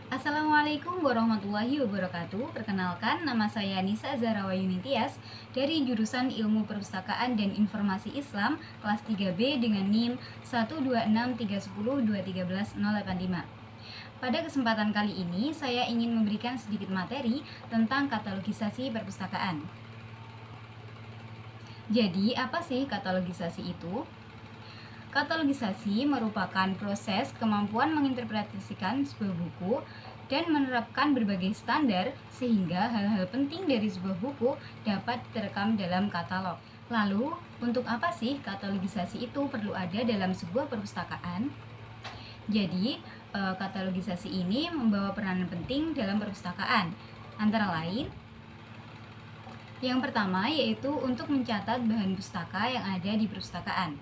Assalamualaikum warahmatullahi wabarakatuh. Perkenalkan, nama saya Nisa Zahrawa Yunitias dari jurusan Ilmu Perpustakaan dan Informasi Islam kelas 3B dengan NIM 126310213.085. Pada kesempatan kali ini, saya ingin memberikan sedikit materi tentang katalogisasi perpustakaan. Jadi, apa sih katalogisasi itu? Katalogisasi merupakan proses kemampuan menginterpretasikan sebuah buku dan menerapkan berbagai standar sehingga hal-hal penting dari sebuah buku dapat terekam dalam katalog. Lalu, untuk apa sih katalogisasi itu perlu ada dalam sebuah perpustakaan? Jadi, katalogisasi ini membawa peranan penting dalam perpustakaan. Antara lain, yang pertama yaitu untuk mencatat bahan pustaka yang ada di perpustakaan.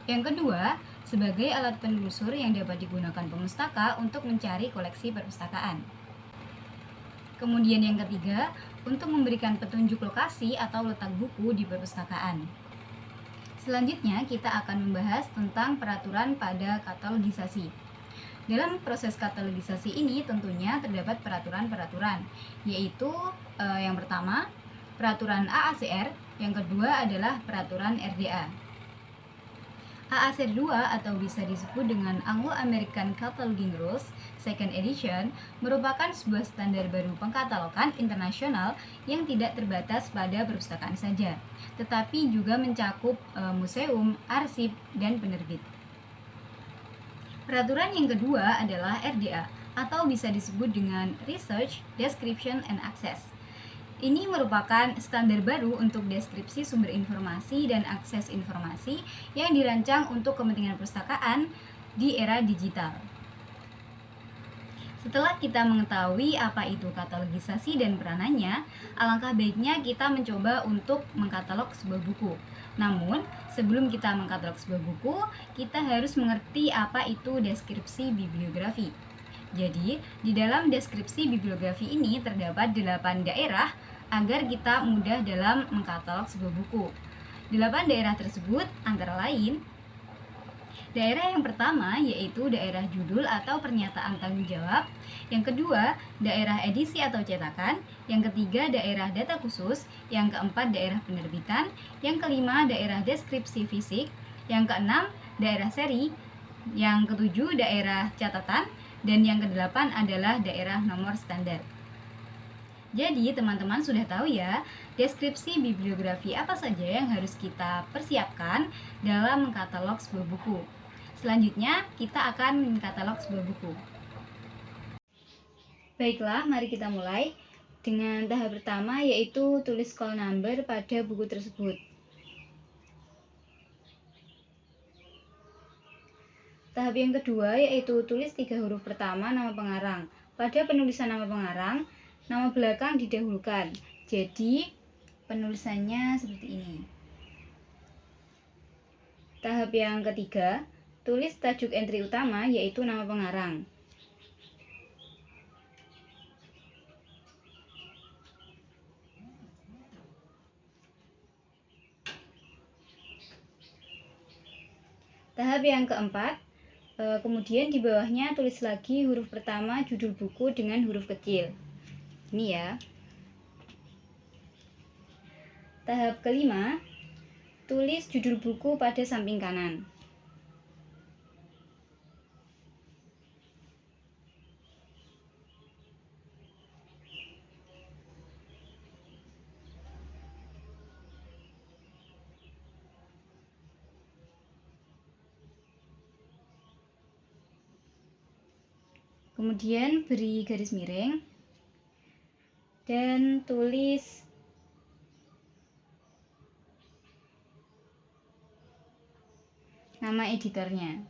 Yang kedua, sebagai alat penelusur yang dapat digunakan pemustaka untuk mencari koleksi perpustakaan. Kemudian yang ketiga, untuk memberikan petunjuk lokasi atau letak buku di perpustakaan. Selanjutnya, kita akan membahas tentang peraturan pada katalogisasi. Dalam proses katalogisasi ini tentunya terdapat peraturan-peraturan, yaitu yang pertama, peraturan AACR, yang kedua adalah peraturan RDA. AACR 2 atau bisa disebut dengan Anglo-American Cataloging Rules Second Edition merupakan sebuah standar baru pengkatalogan internasional yang tidak terbatas pada perpustakaan saja, tetapi juga mencakup museum, arsip, dan penerbit. Peraturan yang kedua adalah RDA atau bisa disebut dengan Research, Description, and Access. Ini merupakan standar baru untuk deskripsi sumber informasi dan akses informasi yang dirancang untuk kepentingan perpustakaan di era digital. Setelah kita mengetahui apa itu katalogisasi dan peranannya, alangkah baiknya kita mencoba untuk mengkatalog sebuah buku. Namun, sebelum kita mengkatalog sebuah buku, kita harus mengerti apa itu deskripsi bibliografi. Jadi, di dalam deskripsi bibliografi ini terdapat 8 daerah agar kita mudah dalam mengkatalog sebuah buku. 8 daerah tersebut antara lain, daerah yang pertama yaitu daerah judul atau pernyataan tanggung jawab, yang kedua daerah edisi atau cetakan, yang ketiga daerah data khusus, yang keempat daerah penerbitan, yang kelima daerah deskripsi fisik, yang keenam daerah seri, yang ketujuh daerah catatan, dan yang kedelapan adalah daerah nomor standar. Jadi teman-teman sudah tahu ya, deskripsi bibliografi apa saja yang harus kita persiapkan dalam mengkatalog sebuah buku. Selanjutnya kita akan mengkatalog sebuah buku. Baiklah, mari kita mulai dengan tahap pertama yaitu tulis call number pada buku tersebut. Tahap yang kedua yaitu tulis 3 huruf pertama nama pengarang. Pada penulisan nama pengarang, nama belakang didahulukan. Jadi, penulisannya seperti ini. Tahap yang ketiga, tulis tajuk entry utama yaitu nama pengarang. Tahap yang keempat, kemudian di bawahnya tulis lagi huruf pertama judul buku dengan huruf kecil. Ini ya. Tahap kelima, tulis judul buku pada samping kanan. Kemudian beri garis miring dan tulis nama editornya.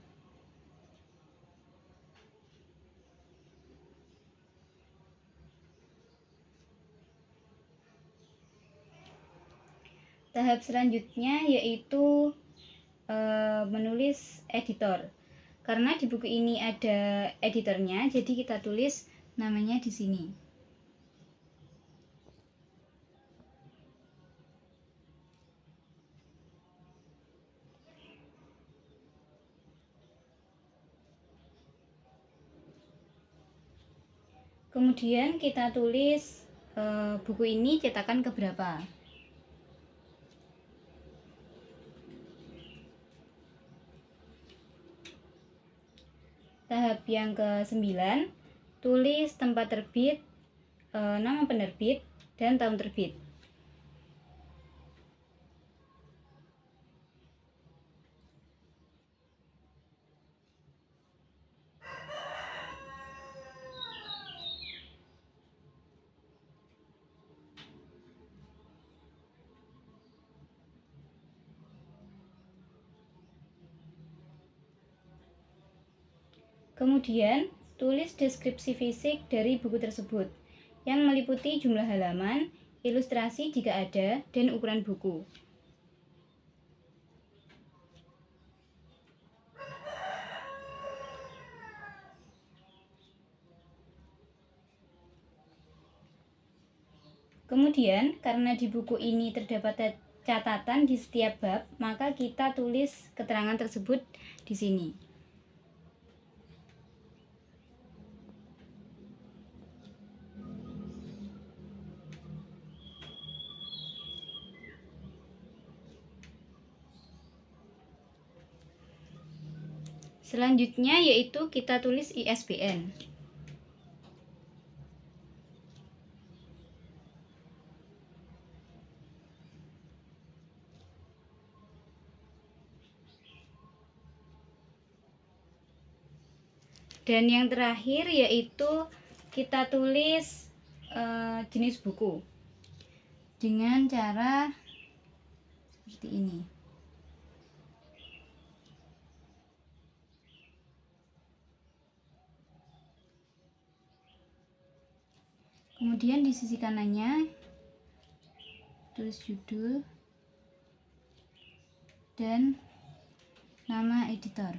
Tahap selanjutnya yaitu menulis editor. Karena di buku ini ada editornya, jadi kita tulis namanya di sini. Kemudian kita tulis buku ini cetakan keberapa. Tahap yang ke-9, tulis tempat terbit, nama penerbit, dan tahun terbit. Kemudian, tulis deskripsi fisik dari buku tersebut, yang meliputi jumlah halaman, ilustrasi jika ada, dan ukuran buku. Kemudian, karena di buku ini terdapat catatan di setiap bab, maka kita tulis keterangan tersebut di sini. Selanjutnya yaitu kita tulis ISBN. Dan yang terakhir yaitu kita tulis jenis buku dengan cara seperti ini. Kemudian di sisi kanannya tulis judul dan nama editor.